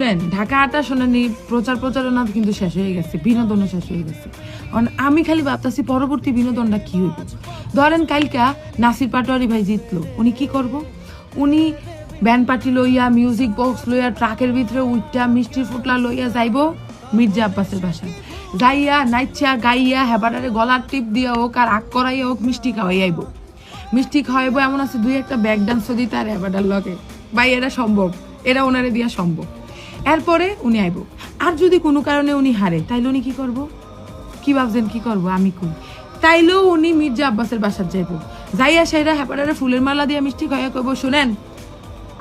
শুনেন, ঢাকা ৮ আসনে প্রচারণা কিন্তু শেষ হয়ে গেছে, বিনোদনও শেষ হয়ে গেছে। কারণ আমি খালি ভাবতেছি পরবর্তী বিনোদনটা কি হইব। ধরেন কালকা নাসির পাটোয়ারি ভাই জিতলো, উনি কি করব? উনি ব্যান্ড পার্টি লইয়া, মিউজিক বক্স লইয়া, ট্রাকের ভিতরে উইটা মিষ্টির ফুটলা লইয়া যাইব মির্জা আব্বাসের বাসায়, যাইয়া নাইচা গাইয়া হেবাটারে গলার টিপ দিয়া হোক আর আগ করাইয়া হোক মিষ্টি খাওয়াই আইব। মিষ্টি খাওয়াইব, এমন আছে 2-1টা ব্যাক ডান্সও দিতে আর হেবাটার লগে। ভাই এটা সম্ভব, এরা ওনারে দিয়া সম্ভব। এরপরে উনি আইব। আর যদি কোনো কারণে উনি হারে, তাইলে উনি কি করব? কি ভাবছেন কি করব? আমি কই তাইলেও উনি মির্জা আব্বাসের বাসার যাইব, যাইয়া সেরা হেপাটারে ফুলের মালা দিয়া মিষ্টি খাইয়া কইব, শুনেন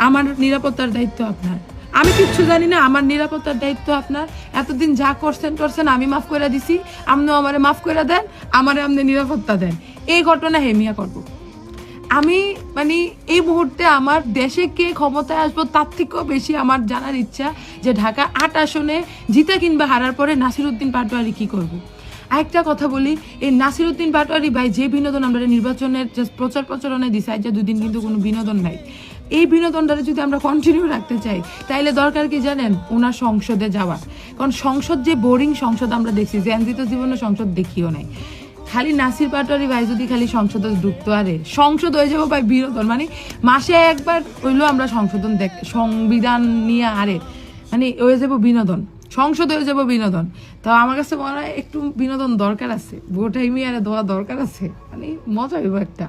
আমার নিরাপত্তার দায়িত্ব আপনার, আমি কিচ্ছু জানি না, আমার নিরাপত্তার দায়িত্ব আপনার, এতদিন যা করছেন আমি মাফ করে দিছি, আপনিও আমারে মাফ করে দেন, আমারে আপনি নিরাপত্তা দেন। এই ঘটনা হেমিয়া করব। আমি মানে এই মুহূর্তে আমার দেশে কে ক্ষমতায় আসবো তার থেকেও বেশি আমার জানার ইচ্ছা যে ঢাকা ৮ আসনে জিতা কিংবা হারার পরে নাসিরউদ্দিন পাটোয়ারি কি করব। আরেকটা কথা বলি, এই নাসিরউদ্দিন পাটোয়ারি ভাই যে বিনোদন আমরা নির্বাচনের প্রচারণায় দিছি, আজ 2 দিন কিন্তু কোনো বিনোদন নাই। এই বিনোদনটা যদি আমরা কন্টিনিউ রাখতে চাই তাইলে দরকার কি জানেন? ওনার সংসদে যাওয়ার। কারণ সংসদ যে বোরিং সংসদ আমরা দেখছি, জ্যানজিত জীবনে সংসদ দেখিও নাই। খালি নাসির পাটোয়ারি ভাই যদি খালি সংসদে ঢুকতো, আরে সংসদ হয়ে যাবো ভাই বিনোদন, মানে মাসে একবার হইলো আমরা সংশোধন সংবিধান নিয়ে, আরে মানে হয়ে যাবো বিনোদন, সংসদ হয়ে যাবো বিনোদন। তো আমার কাছে মনে হয় একটু বিনোদন দরকার আছে, ভোট টাইমে আরে দেওয়া দরকার আছে, মানে মজা হইব একটা।